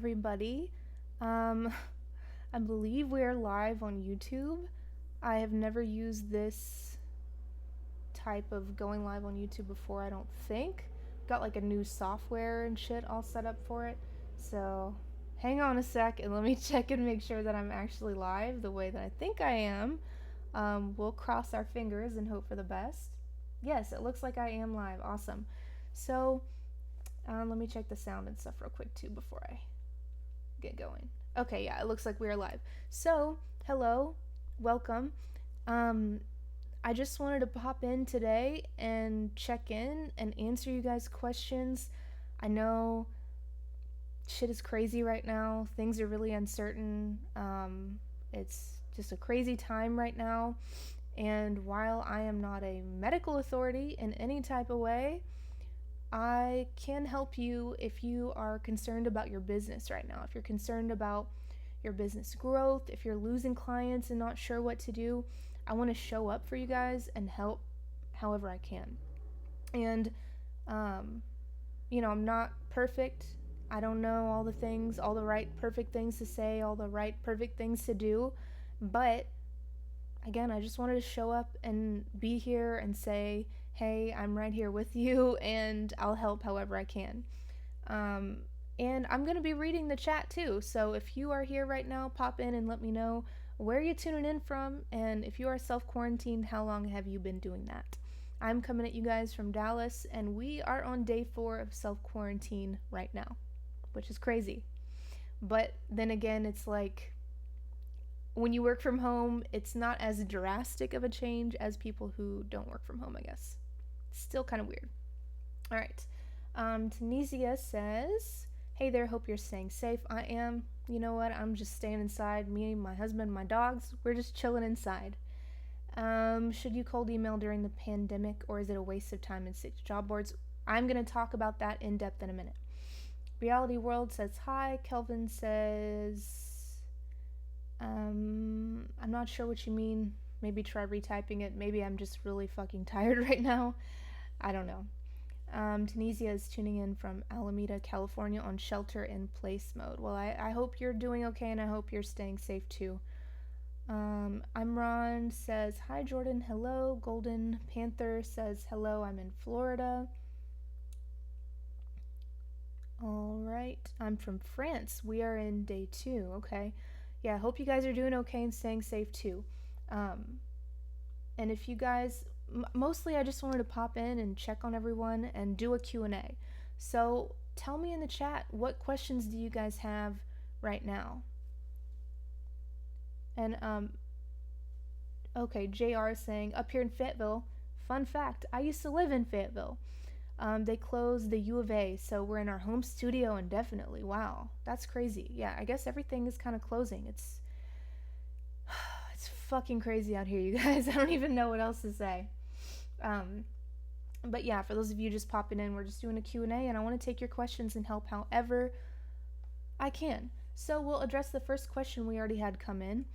everybody. Um, I believe we're live on YouTube. I have never used this type of going live on YouTube before, I don't think. Got like a new software and shit all set up for it. So hang on a sec and let me check and make sure that I'm actually live the way that I think I am. We'll cross our fingers and hope for the best. Yes, it looks like I am live. Awesome. So let me check the sound and stuff real quick too before I get going. Okay, yeah, it looks like we're live. So, hello, welcome. I just wanted to pop in today and check in and answer you guys' questions. I know shit is crazy right now. Things are really uncertain. It's just a crazy time right now. And while I am not a medical authority in any type of way, I can help you if you are concerned about your business right now. If you're concerned about your business growth, if you're losing clients and not sure what to do, I want to show up for you guys and help however I can. And, I'm not perfect. I don't know all the things, all the right perfect things to say, all the right perfect things to do. But again, I just wanted to show up and be here and say, hey, I'm right here with you and I'll help however I can. And I'm going to be reading the chat too. So if you are here right now, pop in and let me know where you're tuning in from. And if you are self-quarantined, how long have you been doing that? I'm coming at you guys from Dallas and we are on day 4 of self-quarantine right now, which is crazy. But then again, it's like when you work from home, it's not as drastic of a change as people who don't work from home, I guess. It's still kind of weird. All right. Tunisia says, hey there, hope you're staying safe. I am. You know what? I'm just staying inside. Me, my husband, my dogs, we're just chilling inside. Should you cold email during the pandemic or is it a waste of time and stick to job boards? I'm going to talk about that in depth in a minute. Reality World says hi. Kelvin says, I'm not sure what you mean. Maybe try retyping it. Maybe I'm just really fucking tired right now. I don't know. Tunisia is tuning in from Alameda, California on shelter in place mode. Well, I hope you're doing okay and I hope you're staying safe too. Imran says, hi Jorden, hello. Golden Panther says, hello, I'm in Florida. Alright, I'm from France. We are in day 2, okay. Yeah, I hope you guys are doing okay and staying safe too. And if you guys, mostly I just wanted to pop in and check on everyone and do a Q&A. So tell me in the chat, what questions do you guys have right now? And, okay, JR is saying, up here in Fayetteville, fun fact, I used to live in Fayetteville. They closed the U of A, so we're in our home studio indefinitely. Wow, that's crazy. Yeah, I guess everything is kind of closing. It's fucking crazy out here, you guys. I don't even know what else to say. But yeah, for those of you just popping in, we're just doing a Q&A, and I want to take your questions and help however I can. So we'll address the first question we already had come in.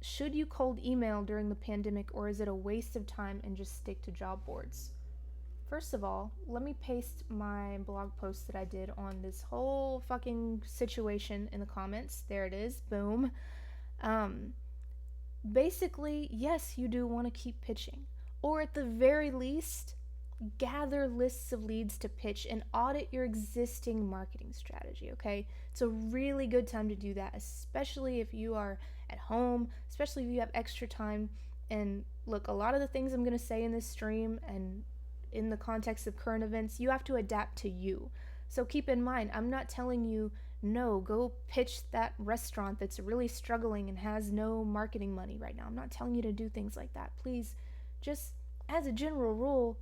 Should you cold email during the pandemic, or is it a waste of time and just stick to job boards? First of all, let me paste my blog post that I did on this whole fucking situation in the comments. There it is. Boom. Basically, yes, you do want to keep pitching. Or at the very least, gather lists of leads to pitch and audit your existing marketing strategy, okay? It's a really good time to do that, especially if you are at home, especially if you have extra time. And look, a lot of the things I'm going to say in this stream and in the context of current events, you have to adapt to you. So keep in mind, I'm not telling you, no, go pitch that restaurant that's really struggling and has no marketing money right now. I'm not telling you to do things like that. Please, just as a general rule,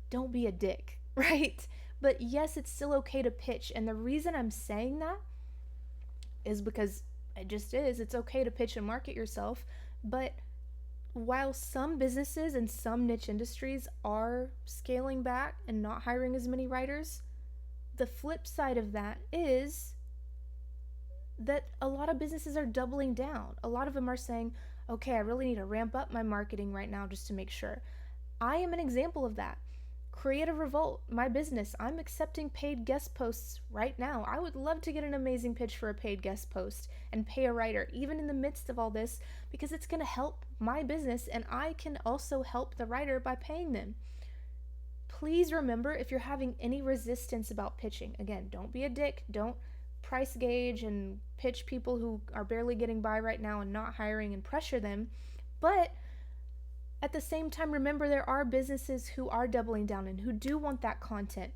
don't be a dick, right? But yes, it's still okay to pitch. And the reason I'm saying that is because it just is. It's okay to pitch and market yourself. But while some businesses and some niche industries are scaling back and not hiring as many writers, the flip side of that is that a lot of businesses are doubling down. A lot of them are saying, okay, I really need to ramp up my marketing right now just to make sure. I am an example of that. Creative Revolt, my business, I'm accepting paid guest posts right now. I would love to get an amazing pitch for a paid guest post and pay a writer, even in the midst of all this, because it's going to help my business and I can also help the writer by paying them. Please remember, if you're having any resistance about pitching, again, don't be a dick. Don't price gauge and pitch people who are barely getting by right now and not hiring and pressure them. But at the same time, remember, there are businesses who are doubling down and who do want that content.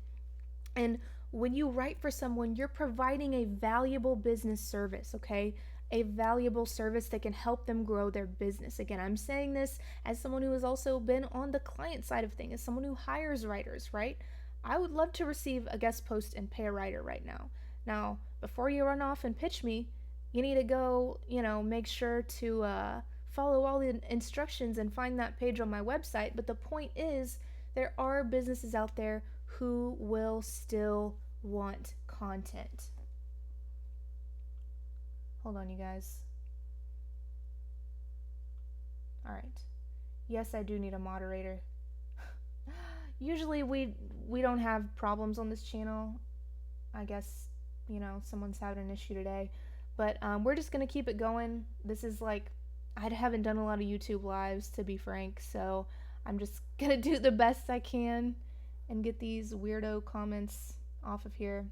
And when you write for someone, you're providing a valuable business service, okay? A valuable service that can help them grow their business. Again, I'm saying this as someone who has also been on the client side of things, as someone who hires writers, right? I would love to receive a guest post and pay a writer right now. Now, before you run off and pitch me, you need to go, make sure to follow all the instructions and find that page on my website. But the point is, there are businesses out there who will still want content. Hold on, you guys. All right. Yes, I do need a moderator. Usually we don't have problems on this channel. I guess, someone's having an issue today. But we're just going to keep it going. This is like, I haven't done a lot of YouTube lives, to be frank, so I'm just going to do the best I can and get these weirdo comments off of here.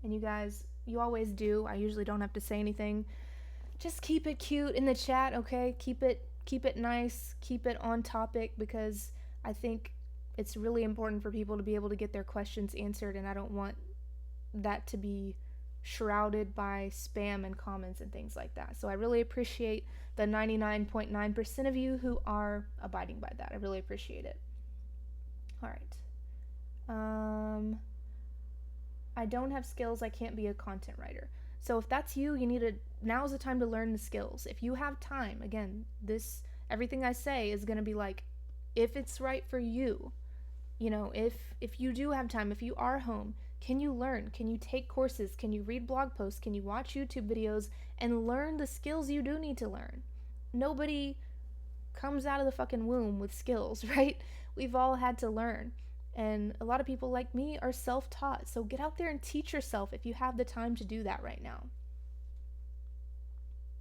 And you guys, you always do. I usually don't have to say anything. Just keep it cute in the chat, okay? Keep it nice, keep it on topic, because I think it's really important for people to be able to get their questions answered, and I don't want that to be shrouded by spam and comments and things like that. So I really appreciate the 99.9% of you who are abiding by that. I really appreciate it. All right. I don't have skills. I can't be a content writer. So if that's you, now's the time to learn the skills. If you have time, again, everything I say is going to be like, if it's right for you, if you do have time, if you are home, can you learn? Can you take courses? Can you read blog posts? Can you watch YouTube videos and learn the skills you do need to learn? Nobody comes out of the fucking womb with skills, right? We've all had to learn. And a lot of people like me are self-taught. So get out there and teach yourself if you have the time to do that right now.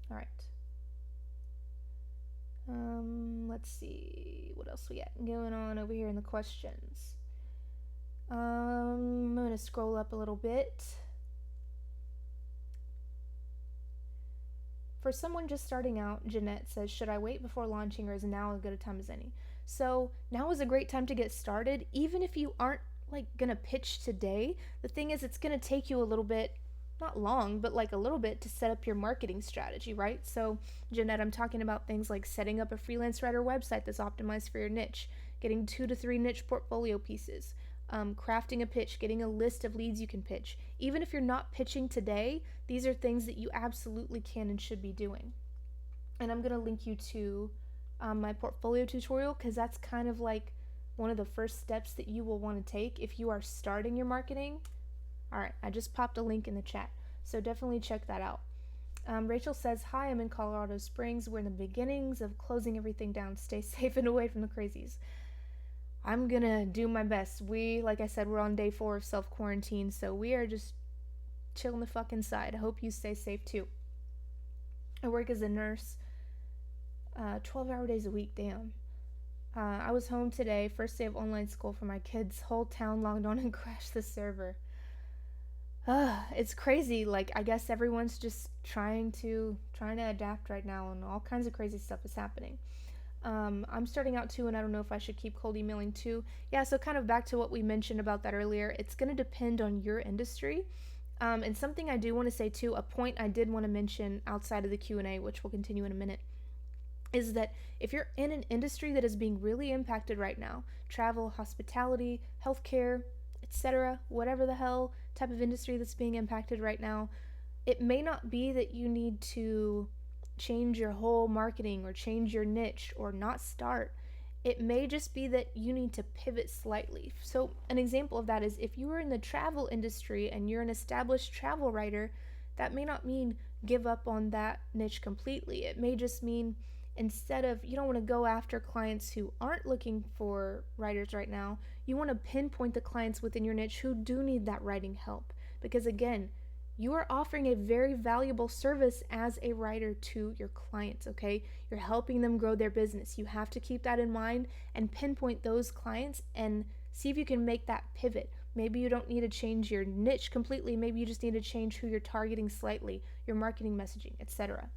All right. Let's see what else we got going on over here in the questions. I'm going to scroll up a little bit. For someone just starting out, Jeanette says, should I wait before launching, or is now as good a time as any? So now is a great time to get started, even if you aren't gonna pitch today. The thing is, it's gonna take you a little bit, not long, but a little bit to set up your marketing strategy, right? So Jeanette, I'm talking about things like setting up a freelance writer website that's optimized for your niche, getting 2 to 3 niche portfolio pieces, crafting a pitch, getting a list of leads you can pitch. Even if you're not pitching today, these are things that you absolutely can and should be doing. And I'm gonna link you to my portfolio tutorial, because that's kind of one of the first steps that you will want to take if you are starting your marketing. All right, I just popped a link in the chat, so definitely check that out. Rachel says, hi, I'm in Colorado Springs. We're in the beginnings of closing everything down. Stay safe and away from the crazies. I'm gonna do my best. Like I said, we're on day 4 of self-quarantine, so we are just chilling the fuck inside. I hope you stay safe too. I work as a nurse, 12-hour days a week, damn. I was home today, first day of online school for my kids. Whole town logged on and crashed the server. It's crazy. I guess everyone's just trying to adapt right now, and all kinds of crazy stuff is happening. I'm starting out too, and I don't know if I should keep cold emailing too. Yeah, so kind of back to what we mentioned about that earlier. It's going to depend on your industry. And something I do want to say too, a point I did want to mention outside of the Q&A, which we'll continue in a minute, is that if you're in an industry that is being really impacted right now, travel, hospitality, healthcare, etc., whatever the hell type of industry that's being impacted right now, it may not be that you need to change your whole marketing or change your niche or not start. It may just be that you need to pivot slightly. So an example of that is if you are in the travel industry and you're an established travel writer, that may not mean give up on that niche completely. It may just mean instead of, you don't want to go after clients who aren't looking for writers right now. You want to pinpoint the clients within your niche who do need that writing help. Because again, you are offering a very valuable service as a writer to your clients, okay? You're helping them grow their business. You have to keep that in mind and pinpoint those clients and see if you can make that pivot. Maybe you don't need to change your niche completely. Maybe you just need to change who you're targeting slightly, your marketing messaging, etc.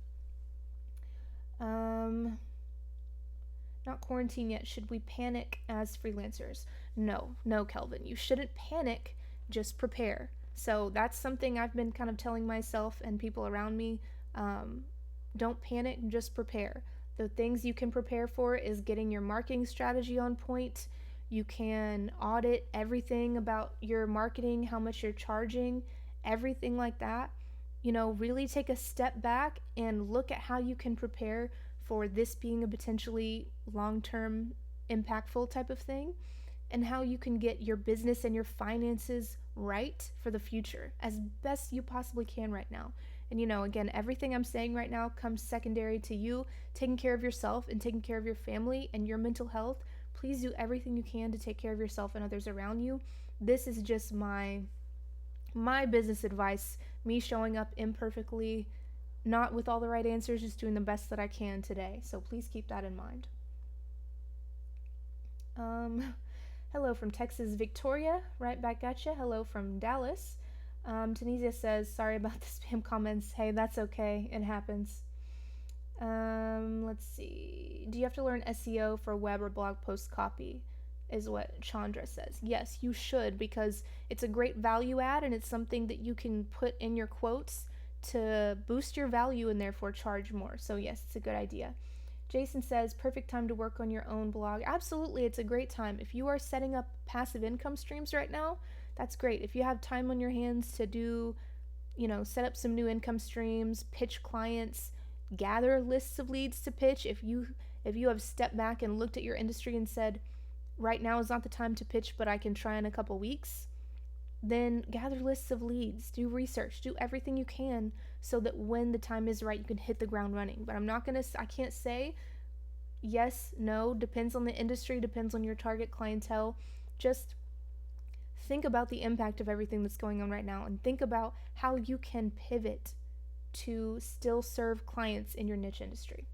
Not quarantine yet. Should we panic as freelancers? No, Kelvin. You shouldn't panic. Just prepare. So that's something I've been kind of telling myself and people around me. Don't panic, just prepare. The things you can prepare for is getting your marketing strategy on point. You can audit everything about your marketing, how much you're charging, everything like that. Really take a step back and look at how you can prepare for this being a potentially long-term impactful type of thing, and how you can get your business and your finances right for the future as best you possibly can right now. And again, everything I'm saying right now comes secondary to you taking care of yourself and taking care of your family and your mental health. Please do everything you can to take care of yourself and others around you. This is just my business advice, me showing up imperfectly, not with all the right answers, just doing the best that I can today. So please keep that in mind. Hello from Texas, Victoria. Right back at you. Hello from Dallas. Tunisia says, sorry about the spam comments. Hey, that's okay. It happens. Let's see. Do you have to learn SEO for web or blog post copy? Is what Chandra says. Yes, you should, because it's a great value add and it's something that you can put in your quotes to boost your value and therefore charge more. So yes, it's a good idea. Jason says, perfect time to work on your own blog. Absolutely, it's a great time. If you are setting up passive income streams right now, that's great. If you have time on your hands to do, set up some new income streams, pitch clients, gather lists of leads to pitch. If you have stepped back and looked at your industry and said, right now is not the time to pitch, but I can try in a couple weeks, then gather lists of leads, do research, do everything you can so that when the time is right, you can hit the ground running. But I can't say yes, no, depends on the industry, depends on your target clientele. Just think about the impact of everything that's going on right now and think about how you can pivot to still serve clients in your niche industry.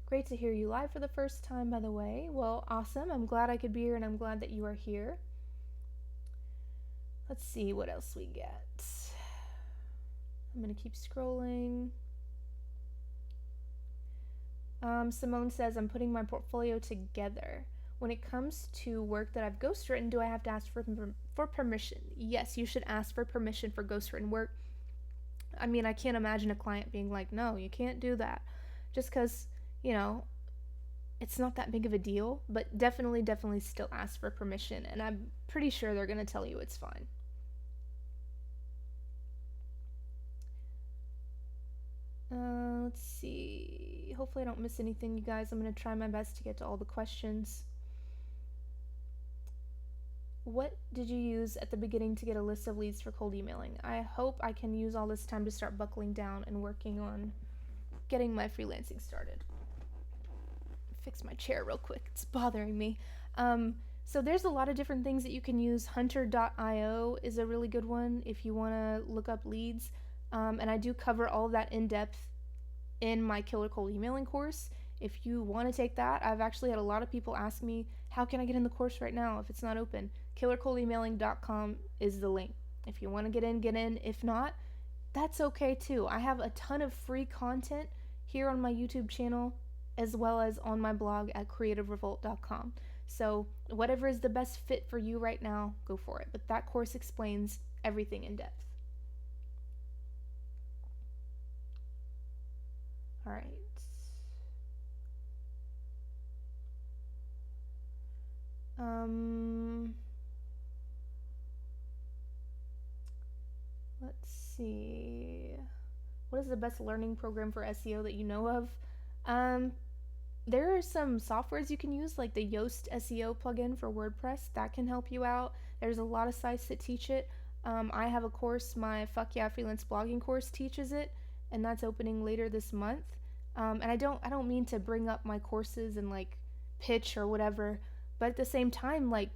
Great to hear you live for the first time, by the way. Well, awesome. I'm glad I could be here and I'm glad that you are here. Let's see what else we get. I'm going to keep scrolling. Simone says, I'm putting my portfolio together. When it comes to work that I've ghostwritten, do I have to ask for permission? Yes, you should ask for permission for ghostwritten work. I mean, I can't imagine a client being like, no, you can't do that. Just because, it's not that big of a deal, but definitely still ask for permission, and I'm pretty sure they're going to tell you it's fine. Let's see. Hopefully I don't miss anything, you guys. I'm going to try my best to get to all the questions. What did you use at the beginning to get a list of leads for cold emailing? I hope I can use all this time to start buckling down and working on getting my freelancing started. Fix my chair real quick. It's bothering me. So there's a lot of different things that you can use. Hunter.io is a really good one if you want to look up leads. And I do cover all of that in depth in my Killer Cold Emailing course. If you want to take that, I've actually had a lot of people ask me, how can I get in the course right now if it's not open? killercoldemailing.com is the link. If you want to get in. If not, that's okay too. I have a ton of free content here on my YouTube channel as well as on my blog at creativerevolt.com. So whatever is the best fit for you right now, go for it. But that course explains everything in depth. All right. Let's see. What is the best learning program for SEO that you know of? There are some softwares you can use, like the Yoast SEO plugin for WordPress. That can help you out. There's a lot of sites that teach it. I have a course, my Fuck Yeah Freelance blogging course teaches it, and that's opening later this month. And I don't mean to bring up my courses and like pitch or whatever, but at the same time, like,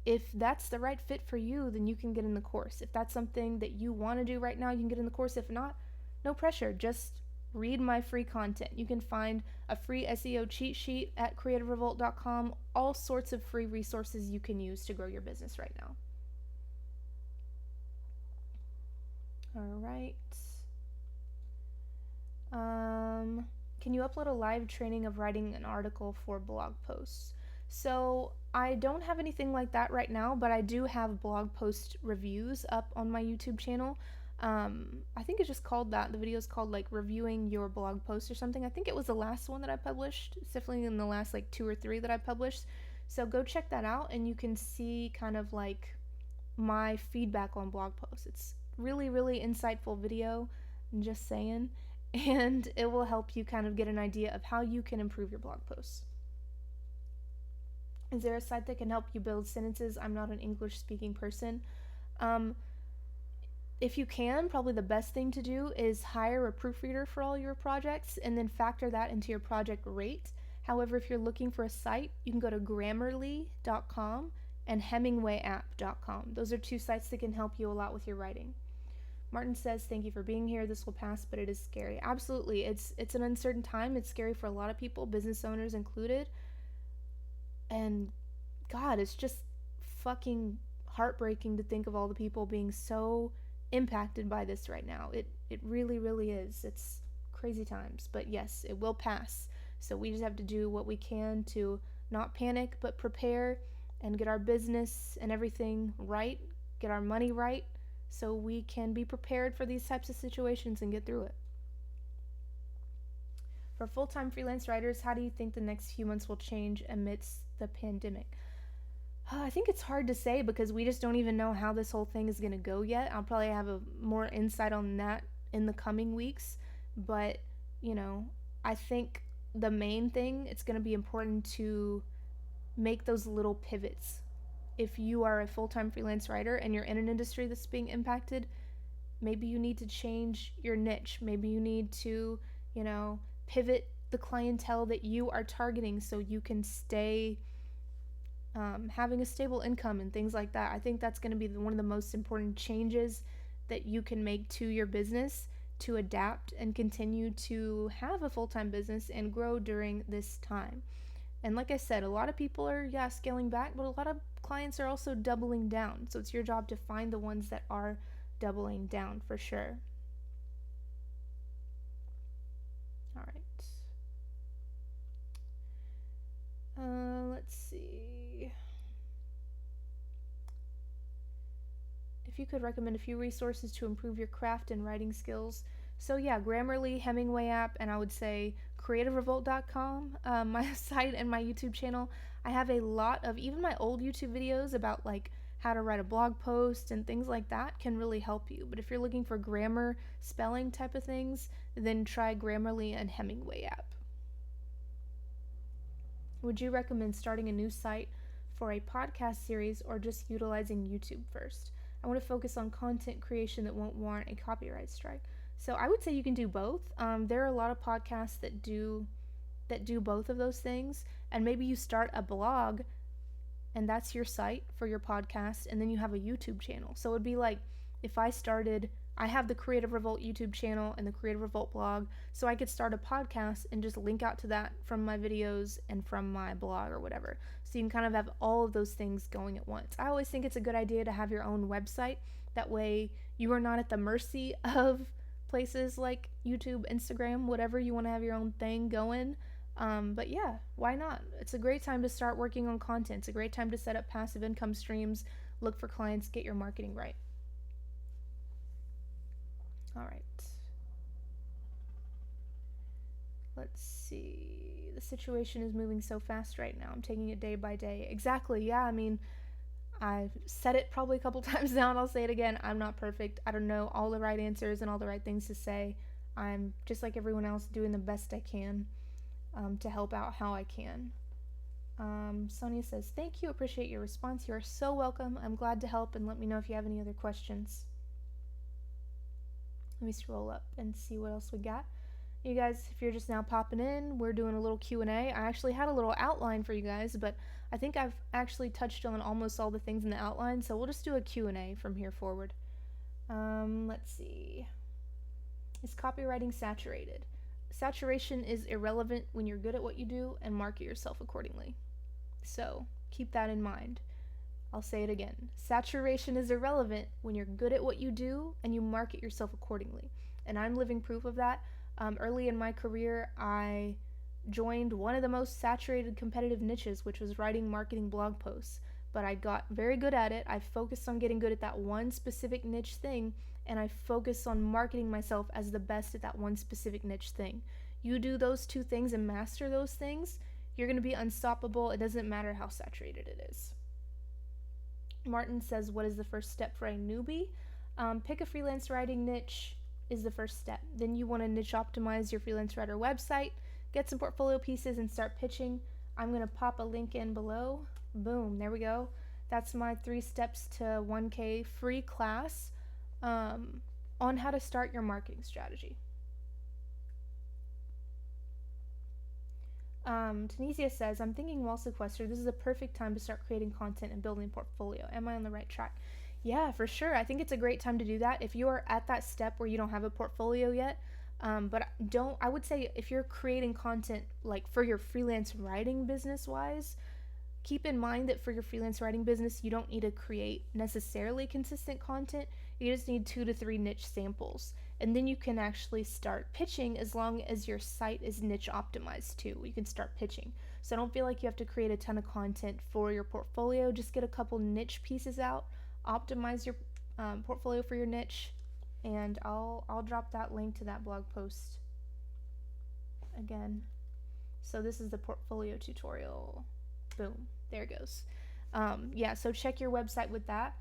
if that's the right fit for you, then you can get in the course. If that's something that you want to do right now, you can get in the course. If not, no pressure. Just read my free content. You can find a free SEO cheat sheet at creativerevolt.com, all sorts of free resources you can use to grow your business right now. All right. Can you upload a live training of writing an article for blog posts? So I don't have anything like that right now, but I do have blog post reviews up on my YouTube channel. I think it's just called that. The video is called like reviewing your blog post or something. I think it was the last one that I published. It's definitely in the last like 2 or 3 that I published. So go check that out and you can see kind of like my feedback on blog posts. It's really, really insightful video, I'm just saying, and it will help you kind of get an idea of how you can improve your blog posts. Is there a site that can help you build sentences? I'm not an English speaking person. If you can, probably the best thing to do is hire a proofreader for all your projects and then factor that into your project rate. However, if you're looking for a site, you can go to grammarly.com and hemingwayapp.com. Those are 2 sites that can help you a lot with your writing. Martin says, thank you for being here. This will pass, but it is scary. Absolutely. It's an uncertain time. It's scary for a lot of people, business owners included. And God, it's just fucking heartbreaking to think of all the people being so impacted by this right now. It really, really is. It's crazy times. But yes, it will pass. So we just have to do what we can to not panic, but prepare and get our business and everything right, get our money right, so we can be prepared for these types of situations and get through it. For full-time freelance writers, how do you think the next few months will change amidst the pandemic? I think it's hard to say because we just don't even know how this whole thing is going to go yet. I'll probably have a more insight on that in the coming weeks. But, I think the main thing, it's going to be important to make those little pivots. If you are a full-time freelance writer and you're in an industry that's being impacted, maybe you need to change your niche. Maybe you need to, pivot the clientele that you are targeting so you can stay having a stable income and things like that. I think that's going to be one of the most important changes that you can make to your business to adapt and continue to have a full-time business and grow during this time. And like I said, a lot of people are, scaling back, but a lot of clients are also doubling down. So it's your job to find the ones that are doubling down for sure. All right. Let's see. If you could recommend a few resources to improve your craft and writing skills. So yeah, Grammarly, Hemingway app, and I would say creativerevolt.com, my site and my YouTube channel. I have a lot of, even my old YouTube videos about like how to write a blog post and things like that can really help you. But if you're looking for grammar, spelling type of things, then try Grammarly and Hemingway app. Would you recommend starting a new site for a podcast series or just utilizing YouTube first? I want to focus on content creation that won't warrant a copyright strike. So I would say you can do both. There are a lot of podcasts that do both of those things, and maybe you start a blog and that's your site for your podcast, and then you have a YouTube channel. So it would be like if I have the Creative Revolt YouTube channel and the Creative Revolt blog, so I could start a podcast and just link out to that from my videos and from my blog or whatever. So you can kind of have all of those things going at once. I always think it's a good idea to have your own website. That way you are not at the mercy of places like YouTube, Instagram, whatever. You want to have your own thing going. But yeah, why not? It's a great time to start working on content. It's a great time to set up passive income streams, look for clients, get your marketing right. All right. Let's see. The situation is moving so fast right now. I'm taking it day by day. Exactly. Yeah. I mean, I've said it probably a couple times now, and I'll say it again. I'm not perfect. I don't know all the right answers and all the right things to say. I'm just like everyone else, doing the best I can to help out how I can. Sonia says, thank you. Appreciate your response. You are so welcome. I'm glad to help, and let me know if you have any other questions. Let me scroll up and see what else we got. You guys, if you're just now popping in, we're doing a little Q&A. I actually had a little outline for you guys, but I think I've actually touched on almost all the things in the outline, so we'll just do a Q&A from here forward. Let's see. Is copywriting saturated? Saturation is irrelevant when you're good at what you do, and market yourself accordingly. So keep that in mind. I'll say it again. Saturation is irrelevant when you're good at what you do and you market yourself accordingly. And I'm living proof of that. Early in my career, I joined one of the most saturated competitive niches, which was writing marketing blog posts. But I got very good at it. I focused on getting good at that one specific niche thing, and I focused on marketing myself as the best at that one specific niche thing. You do those two things and master those things, you're going to be unstoppable. It doesn't matter how saturated it is. Martin says, what is the first step for a newbie? Pick a freelance writing niche is the first step. Then you want to niche optimize your freelance writer website, get some portfolio pieces, and start pitching. I'm going to pop a link in below. Boom, there we go. That's my 3 steps to 1K free class on how to start your marketing strategy. Tunisia says, I'm thinking while sequestered, this is a perfect time to start creating content and building a portfolio. Am I on the right track? Yeah, for sure. I think it's a great time to do that. If you are at that step where you don't have a portfolio yet, I would say if you're creating content like for your freelance writing business wise, keep in mind that for your freelance writing business, you don't need to create necessarily consistent content. You just need 2 to 3 niche samples. And then you can actually start pitching as long as your site is niche optimized too. You can start pitching. So don't feel like you have to create a ton of content for your portfolio. Just get a couple niche pieces out, optimize your portfolio for your niche, and I'll drop that link to that blog post again. So this is the portfolio tutorial. Boom, there it goes. So check your website with that.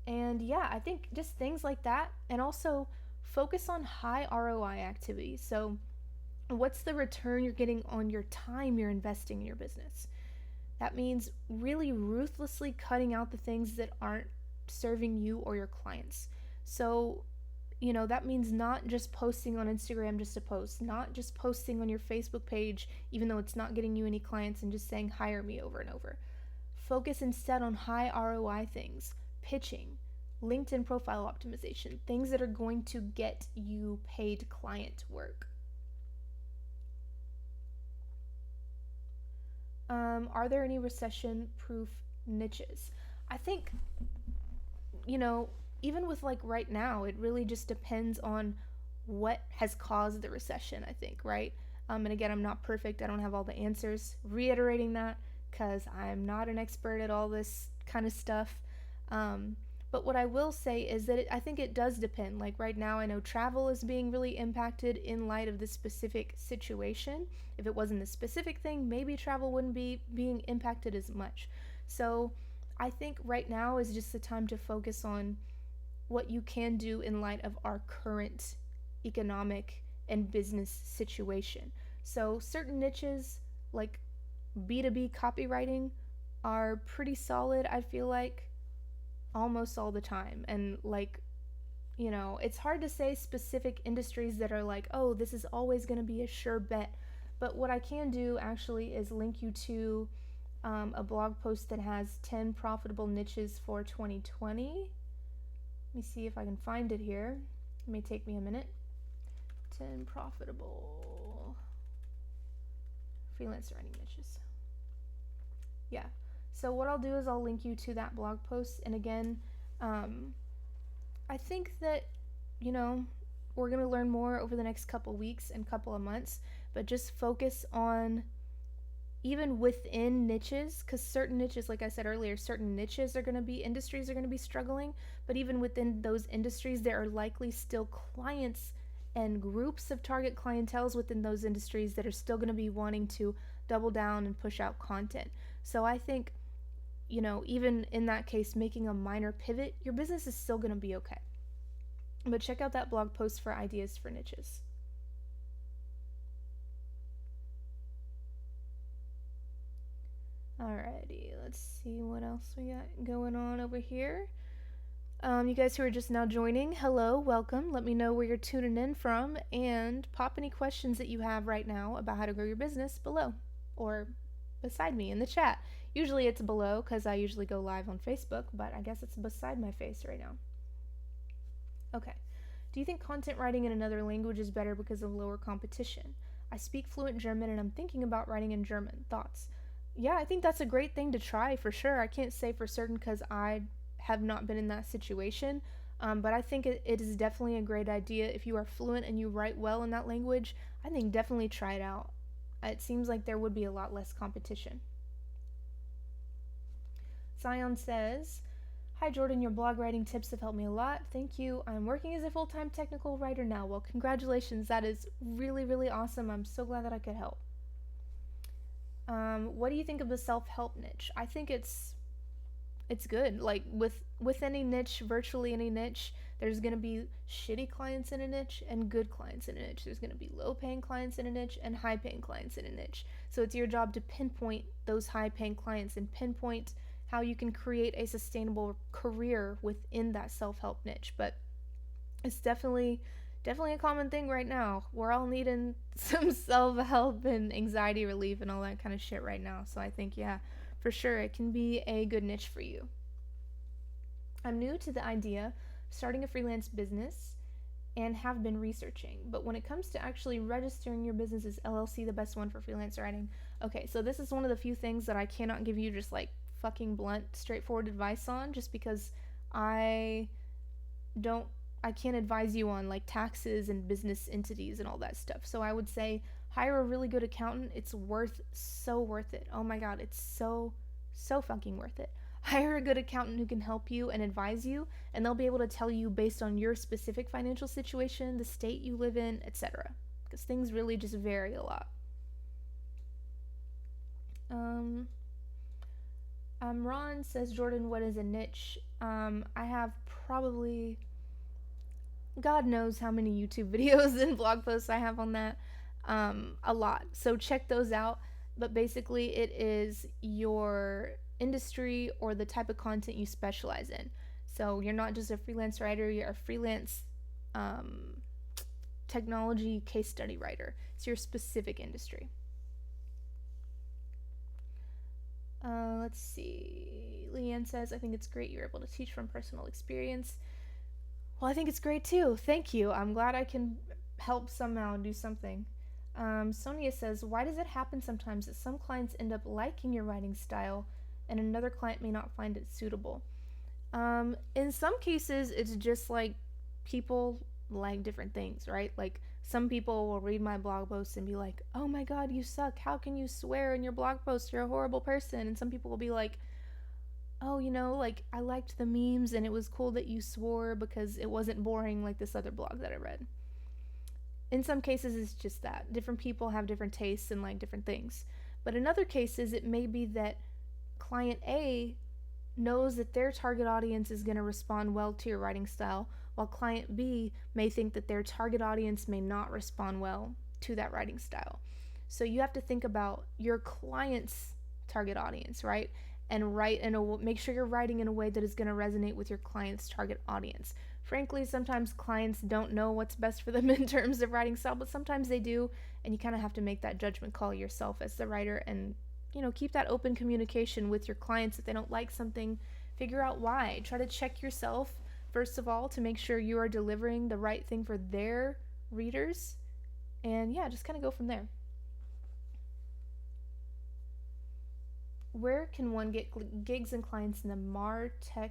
And yeah, I think just things like that, and also focus on high ROI activities. So what's the return you're getting on your time you're investing in your business? That means really ruthlessly cutting out the things that aren't serving you or your clients. So, that means not just posting on Instagram just to post, not just posting on your Facebook page, even though it's not getting you any clients, and just saying, hire me over and over. Focus instead on high ROI things, pitching, LinkedIn profile optimization, things that are going to get you paid client work. Are there any recession-proof niches? I think, even with like right now, it really just depends on what has caused the recession, I think, right? And again, I'm not perfect. I don't have all the answers. Reiterating that because I'm not an expert at all this kind of stuff. But what I will say is that I think it does depend. Like right now, I know travel is being really impacted in light of this specific situation. If it wasn't a specific thing, maybe travel wouldn't be being impacted as much. So I think right now is just the time to focus on what you can do in light of our current economic and business situation. So certain niches like B2B copywriting are pretty solid, I feel like, almost all the time. And it's hard to say specific industries that are like, oh, this is always going to be a sure bet. But what I can do actually is link you to a blog post that has 10 profitable niches for 2020. Let me see if I can find it here. It may take me a minute. 10 profitable freelance writing niches. Yeah. So what I'll do is I'll link you to that blog post. And again, I think that, we're going to learn more over the next couple weeks and couple of months, but just focus on even within niches, because certain niches, like I said earlier, certain niches are going to be, industries are going to be struggling, but even within those industries, there are likely still clients and groups of target clienteles within those industries that are still going to be wanting to double down and push out content. So I think, even in that case, making a minor pivot, your business is still going to be okay. But check out that blog post for ideas for niches. Alrighty, let's see what else we got going on over here. You guys who are just now joining, hello, welcome. Let me know where you're tuning in from and pop any questions that you have right now about how to grow your business below or beside me in the chat. Usually it's below because I usually go live on Facebook, but I guess it's beside my face right now. Okay. Do you think content writing in another language is better because of lower competition? I speak fluent German and I'm thinking about writing in German. Thoughts? Yeah, I think that's a great thing to try for sure. I can't say for certain because I have not been in that situation, but I think it is definitely a great idea. If you are fluent and you write well in that language, I think definitely try it out. It seems like there would be a lot less competition. Zion says, hi Jorden, your blog writing tips have helped me a lot. Thank you. I'm working as a full-time technical writer now. Well, congratulations. That is really, really awesome. I'm so glad that I could help. What do you think of the self-help niche? I think it's good. Like with any niche, virtually any niche, there's going to be shitty clients in a niche and good clients in a niche. There's going to be low-paying clients in a niche and high-paying clients in a niche. So it's your job to pinpoint those high-paying clients and pinpoint how you can create a sustainable career within that self-help niche. But it's definitely a common thing right now. We're all needing some self-help and anxiety relief and all that kind of shit right now. So I think, yeah, for sure, it can be a good niche for you. I'm new to the idea of starting a freelance business and have been researching, but when it comes to actually registering your business, is LLC the best one for freelance writing? Okay, so this is one of the few things that I cannot give you just like fucking blunt, straightforward advice on, just because I can't advise you on like taxes and business entities and all that stuff. So I would say hire a really good accountant. It's so worth it. Oh my god, it's so fucking worth it. Hire a good accountant who can help you and advise you, and they'll be able to tell you based on your specific financial situation, the state you live in, etc. Because things really just vary a lot. Ron says, Jorden, what is a niche? I have probably God knows how many YouTube videos and blog posts I have on that. A lot. So check those out. But basically, it is your industry or the type of content you specialize in. So you're not just a freelance writer, you're a freelance technology case study writer. It's your specific industry. Let's see. Leanne says, I think it's great you're able to teach from personal experience. Well, I think it's great too. Thank you. I'm glad I can help somehow do something. Sonia says, why does it happen sometimes that some clients end up liking your writing style and another client may not find it suitable? In some cases, it's just like people like different things, right? Like some people will read my blog posts and be like, oh my god, you suck. How can you swear in your blog post? You're a horrible person. And some people will be like, oh, like I liked the memes and it was cool that you swore because it wasn't boring like this other blog that I read. In some cases, it's just that. Different people have different tastes and like different things. But in other cases, it may be that client A knows that their target audience is going to respond well to your writing style, while client B may think that their target audience may not respond well to that writing style. So you have to think about your client's target audience, right? And make sure you're writing in a way that is going to resonate with your client's target audience. Frankly, sometimes clients don't know what's best for them in terms of writing style, but sometimes they do, and you kind of have to make that judgment call yourself as the writer and, keep that open communication with your clients. If they don't like something, figure out why. Try to check yourself, first of all, to make sure you are delivering the right thing for their readers, and yeah, just kind of go from there. Where can one get gigs and clients in the MarTech?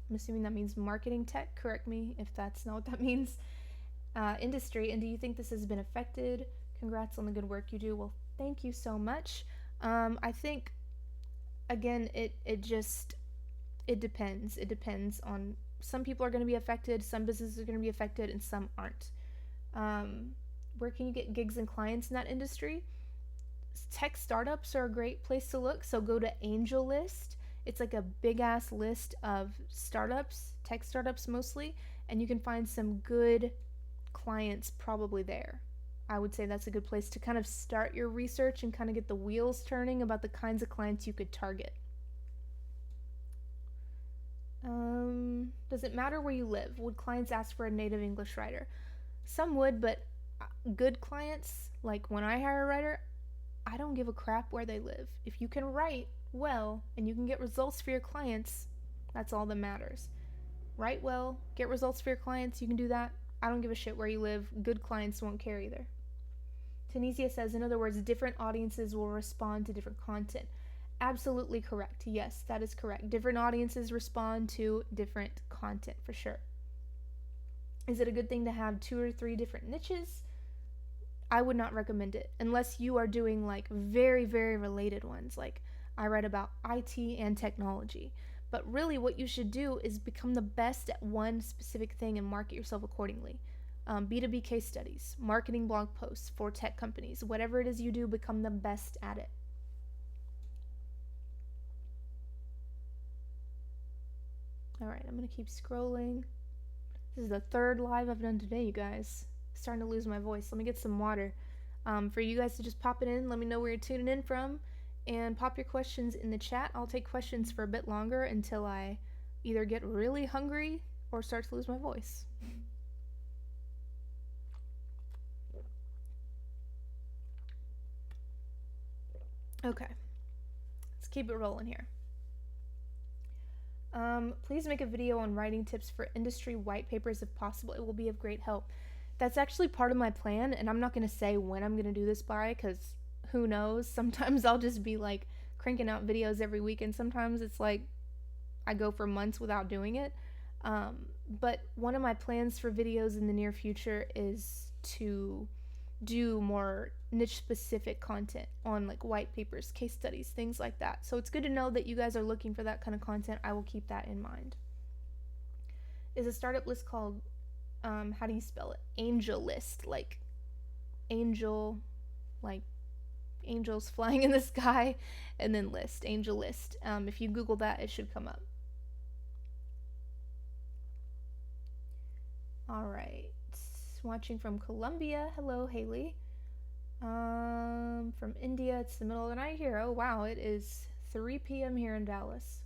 I'm assuming that means marketing tech. Correct me if that's not what that means. Industry. And do you think this has been affected? Congrats on the good work you do. Well, thank you so much. I think, again, it depends. It depends on, some people are going to be affected, some businesses are going to be affected, and some aren't. Where can you get gigs and clients in that industry? Tech startups are a great place to look. So go to AngelList. It's like a big ass list of startups, tech startups mostly, and you can find some good clients probably there. I would say that's a good place to kind of start your research and kind of get the wheels turning about the kinds of clients you could target. Does Does it matter where you live? Would clients ask for a native English writer? Some would, but good clients, like when I hire a writer, I don't give a crap where they live. If you can write well and you can get results for your clients, that's all that matters. Write well, get results for your clients, you can do that. I don't give a shit where you live. Good clients won't care either. Tunisia says, in other words, different audiences will respond to different content. Absolutely correct. Yes, that is correct. Different audiences respond to different content for sure. Is it a good thing to have 2 or 3 different niches? I would not recommend it unless you are doing like very, very related ones. Like I read about IT and technology. But really what you should do is become the best at one specific thing and market yourself accordingly. B2B case studies, marketing blog posts for tech companies, whatever it is you do, become the best at it. All right, I'm going to keep scrolling. This is the 3rd live I've done today, you guys. Starting to lose my voice. Let me get some water. For you guys to just pop it in, let me know where you're tuning in from, and pop your questions in the chat. I'll take questions for a bit longer until I either get really hungry or start to lose my voice. Okay, let's keep it rolling here. Please make a video on writing tips for industry white papers if possible. It will be of great help. That's actually part of my plan, and I'm not going to say when I'm going to do this by, because who knows? Sometimes I'll just be like cranking out videos every week, and sometimes it's like I go for months without doing it. But one of my plans for videos in the near future is to do more niche specific content on like white papers, case studies, things like that. So it's good to know that you guys are looking for that kind of content. I will keep that in mind. Is a startup list called how do you spell it? Angel list, like angel, like angels flying in the sky, and then list, angel list. If you Google that, it should come up. All right, watching from Colombia. Hello, Haley. From India, it's the middle of the night here. Oh wow, it is 3 p.m. here in Dallas.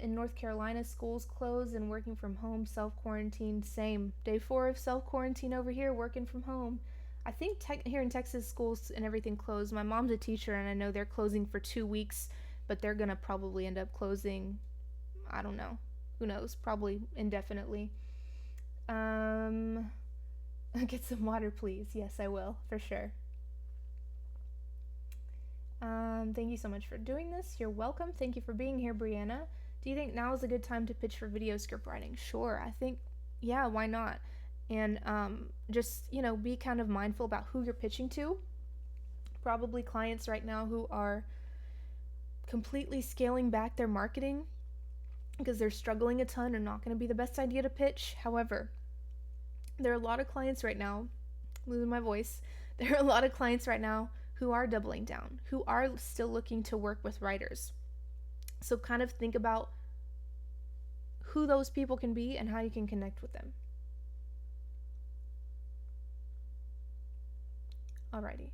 In North Carolina, schools closed and working from home, self-quarantine, same. Day 4 of self-quarantine over here, working from home. I think here in Texas, schools and everything closed. My mom's a teacher, and I know they're closing for 2 weeks, but they're gonna probably end up closing, I don't know, who knows, probably indefinitely. Get some water, please. Yes, I will, for sure. Thank you so much for doing this. You're welcome. Thank you for being here, Brianna. Do you think now is a good time to pitch for video script writing? Sure, I think, yeah, why not? And just, be kind of mindful about who you're pitching to. Probably clients right now who are completely scaling back their marketing because they're struggling a ton and not going to be the best idea to pitch. However, there are a lot of clients right now, losing my voice, there are a lot of clients right now who are doubling down, who are still looking to work with writers. So kind of think about who those people can be and how you can connect with them. Alrighty.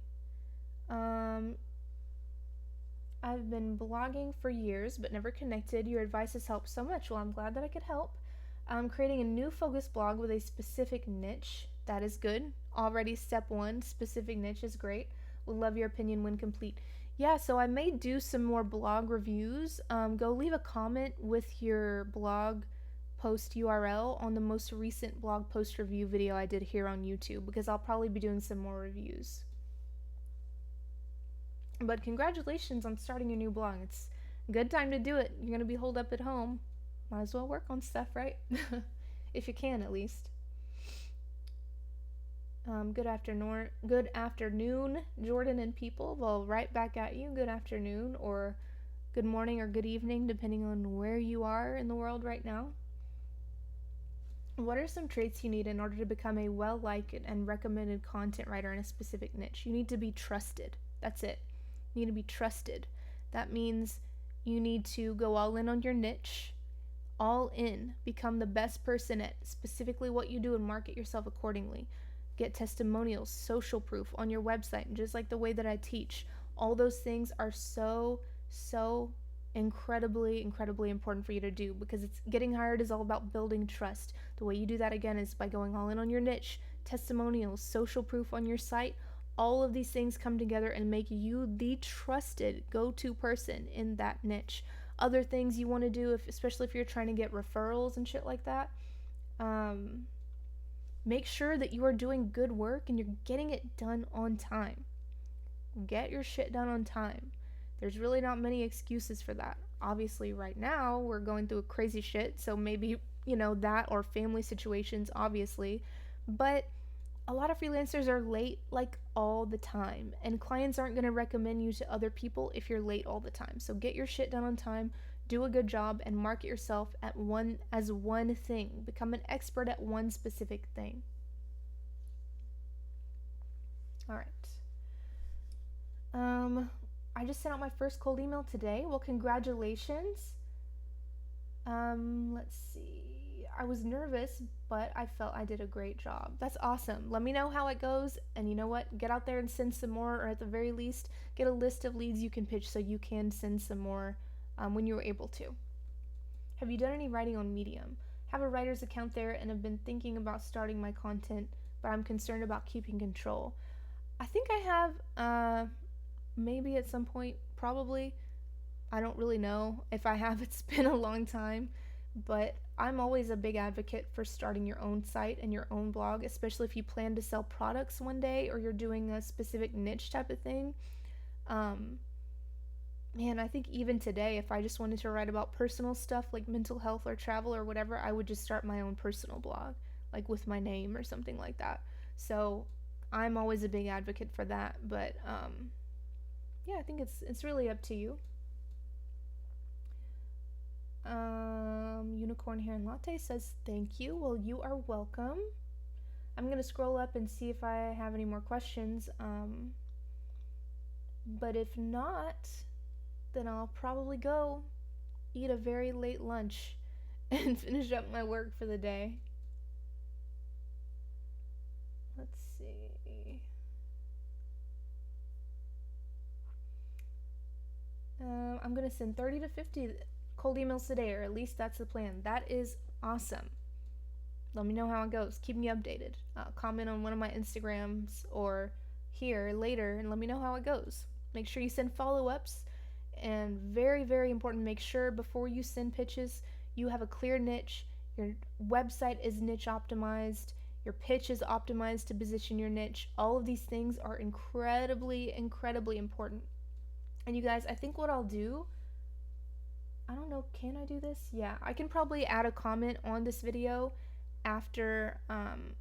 I've been blogging for years but never connected. Your advice has helped so much. Well, I'm glad that I could help. I'm creating a new focus blog with a specific niche. That is good. Already step 1, specific niche is great. Would love your opinion when complete. Yeah, so I may do some more blog reviews. Go leave a comment with your blog post URL on the most recent blog post review video I did here on YouTube, because I'll probably be doing some more reviews. But congratulations on starting your new blog. It's a good time to do it. You're going to be holed up at home. Might as well work on stuff, right? If you can, at least. Good afternoon, Jorden and people. Well, right back at you. Good afternoon, or good morning, or good evening, depending on where you are in the world right now. What are some traits you need in order to become a well-liked and recommended content writer in a specific niche? You need to be trusted. That's it. You need to be trusted. That means you need to go all in on your niche. All in. Become the best person at specifically what you do and market yourself accordingly. Get testimonials, social proof on your website, just like the way that I teach. All those things are so incredibly, incredibly important for you to do, because it's getting hired is all about building trust. The way you do that, again, is by going all in on your niche, testimonials, social proof on your site. All of these things come together and make you the trusted go-to person in that niche. Other things you want to do, especially if you're trying to get referrals and shit like that, make sure that you are doing good work and you're getting it done on time. Get your shit done on time. There's really not many excuses for that. Obviously, right now, we're going through crazy shit, so maybe, that or family situations, obviously. But a lot of freelancers are late, like, all the time, and clients aren't going to recommend you to other people if you're late all the time. So get your shit done on time, do a good job, and market yourself as one thing. Become an expert at one specific thing. All right. I just sent out my first cold email today. Well, congratulations. Let's see. I was nervous, but I felt I did a great job. That's awesome. Let me know how it goes. And you know what? Get out there and send some more, or at the very least, get a list of leads you can pitch so you can send some more when you're able to. Have you done any writing on Medium? Have a writer's account there and have been thinking about starting my content, but I'm concerned about keeping control. I think I have, maybe at some point, probably. I don't really know. If I have, it's been a long time. But I'm always a big advocate for starting your own site and your own blog, especially if you plan to sell products one day or you're doing a specific niche type of thing. Man, I think even today, if I just wanted to write about personal stuff like mental health or travel or whatever, I would just start my own personal blog, like with my name or something like that. So I'm always a big advocate for that. But yeah, I think it's really up to you. Unicorn Hair and Latte says thank you. Well, you are welcome. I'm gonna scroll up and see if I have any more questions. But if not, then I'll probably go eat a very late lunch and finish up my work for the day. Let's see. I'm gonna send 30 to 50 cold emails today, or at least that's the plan. That is awesome. Let me know how it goes. Keep me updated. Comment on one of my Instagrams or here later and let me know how it goes. Make sure you send follow-ups, and very, very important, make sure before you send pitches you have a clear niche, your website is niche optimized, your pitch is optimized to position your niche. All of these things are incredibly, incredibly important. And you guys, I think what I'll do, I don't know, can I do this? Yeah, I can probably add a comment on this video after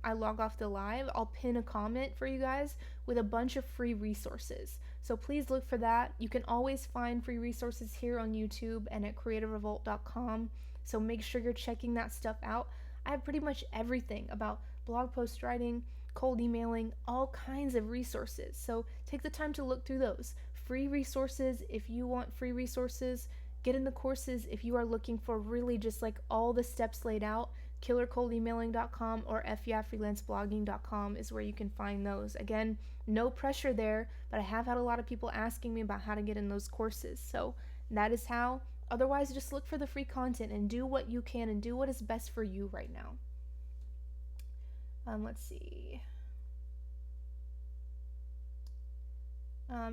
I log off the live. I'll pin a comment for you guys with a bunch of free resources. So please look for that. You can always find free resources here on YouTube and at creativerevolt.com. So make sure you're checking that stuff out. I have pretty much everything about blog post writing, cold emailing, all kinds of resources. So take the time to look through those. Free resources if you want free resources. Get in the courses if you are looking for really just like all the steps laid out. killercoldemailing.com or freelanceblogging.com is where you can find those. Again, no pressure there, but I have had a lot of people asking me about how to get in those courses. So that is how. Otherwise, just look for the free content and do what you can and do what is best for you right now. Let's see.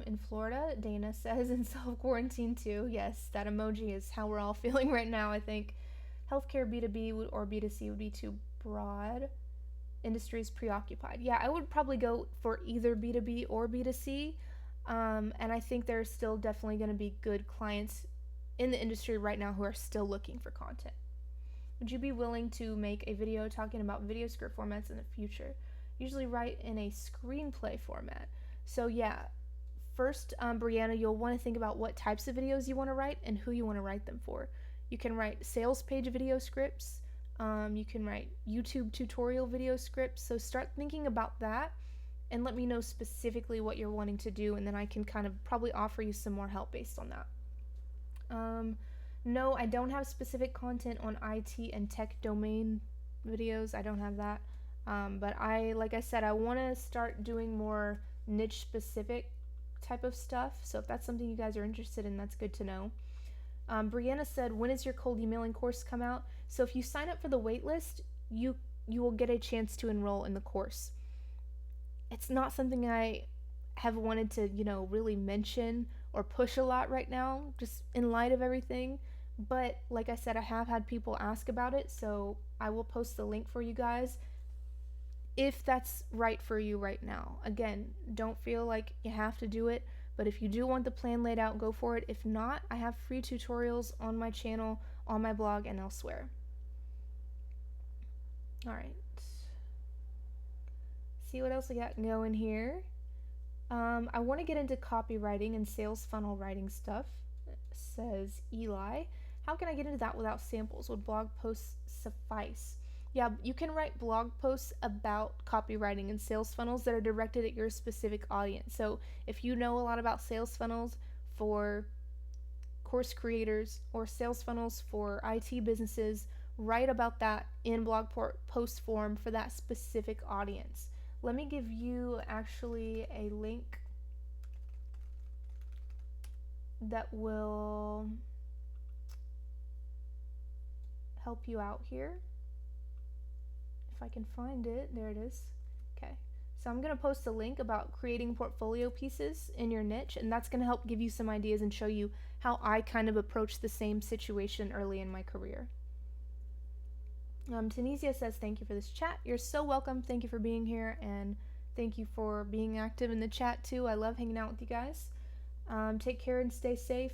In Florida, Dana says in self-quarantine too. Yes, that emoji is how we're all feeling right now, I think. Healthcare B2B or B2C would be too broad. Industry is preoccupied. Yeah, I would probably go for either B2B or B2C. And I think there's still definitely going to be good clients in the industry right now who are still looking for content. Would you be willing to make a video talking about video script formats in the future? Usually write in a screenplay format. So yeah, first, Brianna, you'll want to think about what types of videos you want to write and who you want to write them for. You can write sales page video scripts. You can write YouTube tutorial video scripts. So start thinking about that and let me know specifically what you're wanting to do, and then I can kind of probably offer you some more help based on that. No, I don't have specific content on IT and tech domain videos. I don't have that. But like I said, I want to start doing more niche specific type of stuff. So if that's something you guys are interested in, that's good to know. Brianna said, when is your cold emailing course come out? So if you sign up for the waitlist, you will get a chance to enroll in the course. It's not something I have wanted to, really mention or push a lot right now, just in light of everything. But like I said, I have had people ask about it, so I will post the link for you guys if that's right for you right now. Again, don't feel like you have to do it, but if you do want the plan laid out, go for it. If not, I have free tutorials on my channel, on my blog, and elsewhere. All right. See what else I got going here. I want to get into copywriting and sales funnel writing stuff, says Eli. How can I get into that without samples? Would blog posts suffice? Yeah, you can write blog posts about copywriting and sales funnels that are directed at your specific audience. So if you know a lot about sales funnels for course creators or sales funnels for IT businesses, write about that in blog post form for that specific audience. Let me give you actually a link that will help you out here. If I can find it, there it is. Okay, so I'm going to post a link about creating portfolio pieces in your niche, and that's going to help give you some ideas and show you how I kind of approached the same situation early in my career. Tunisia says, thank you for this chat. You're so welcome. Thank you for being here, and thank you for being active in the chat too. I love hanging out with you guys. Take care and stay safe.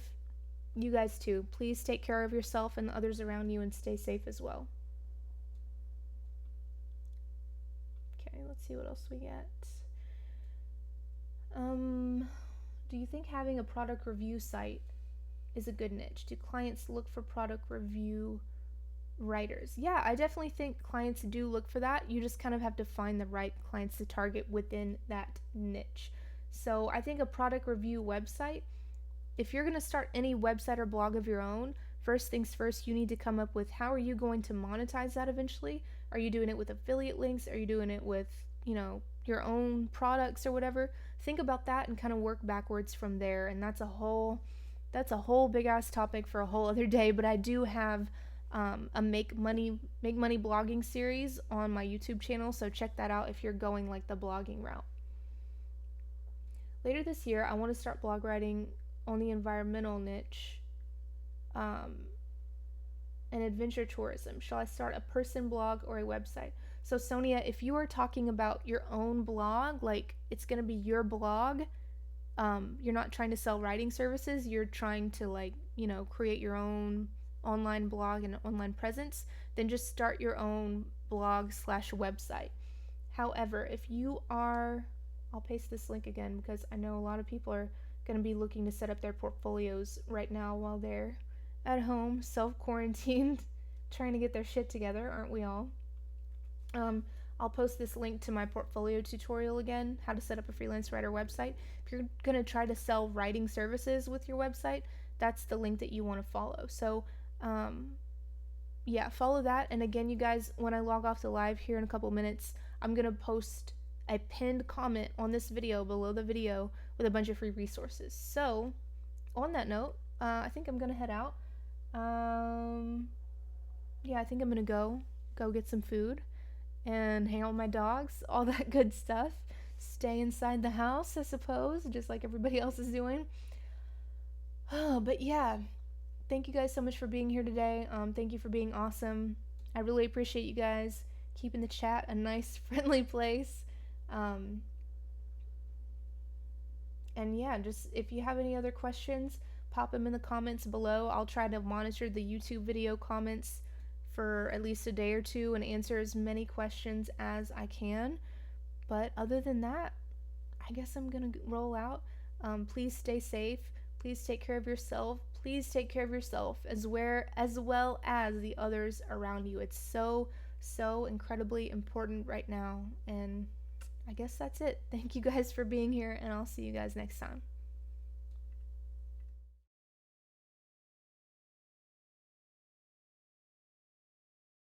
You guys too. Please take care of yourself and the others around you and stay safe as well. Okay, let's see what else we get. Do you think having a product review site is a good niche? Do clients look for product review writers? Yeah, I definitely think clients do look for that. You just kind of have to find the right clients to target within that niche. So I think a product review website, if you're going to start any website or blog of your own, first things first, you need to come up with how are you going to monetize that eventually? Are you doing it with affiliate links? Are you doing it with, your own products or whatever? Think about that and kind of work backwards from there. And that's a whole big ass topic for a whole other day, but I do have a make money blogging series on my YouTube channel, so check that out if you're going like the blogging route. Later this year, I want to start blog writing on the environmental niche and adventure tourism. Shall I start a person blog or a website? So Sonia, if you are talking about your own blog, like it's going to be your blog, you're not trying to sell writing services, you're trying to create your own online blog and online presence, then just start your own blog/website. However, if you are, I'll paste this link again because I know a lot of people are going to be looking to set up their portfolios right now while they're at home, self-quarantined, trying to get their shit together, aren't we all? I'll post this link to my portfolio tutorial again, how to set up a freelance writer website. If you're going to try to sell writing services with your website, that's the link that you want to follow. So follow that. And again, you guys, when I log off the live here in a couple minutes, I'm going to post a pinned comment on this video below the video with a bunch of free resources. So on that note, I think I'm going to head out. I think I'm going to go get some food and hang out with my dogs, all that good stuff. Stay inside the house, I suppose, just like everybody else is doing. But yeah, thank you guys so much for being here today. Thank you for being awesome. I really appreciate you guys keeping the chat a nice, friendly place. Just if you have any other questions, pop them in the comments below. I'll try to monitor the YouTube video comments for at least a day or two and answer as many questions as I can. But other than that, I guess I'm gonna roll out. Please stay safe. Please take care of yourself. Please take care of yourself as well as the others around you. It's so incredibly important right now. And I guess that's it. Thank you guys for being here, and I'll see you guys next time.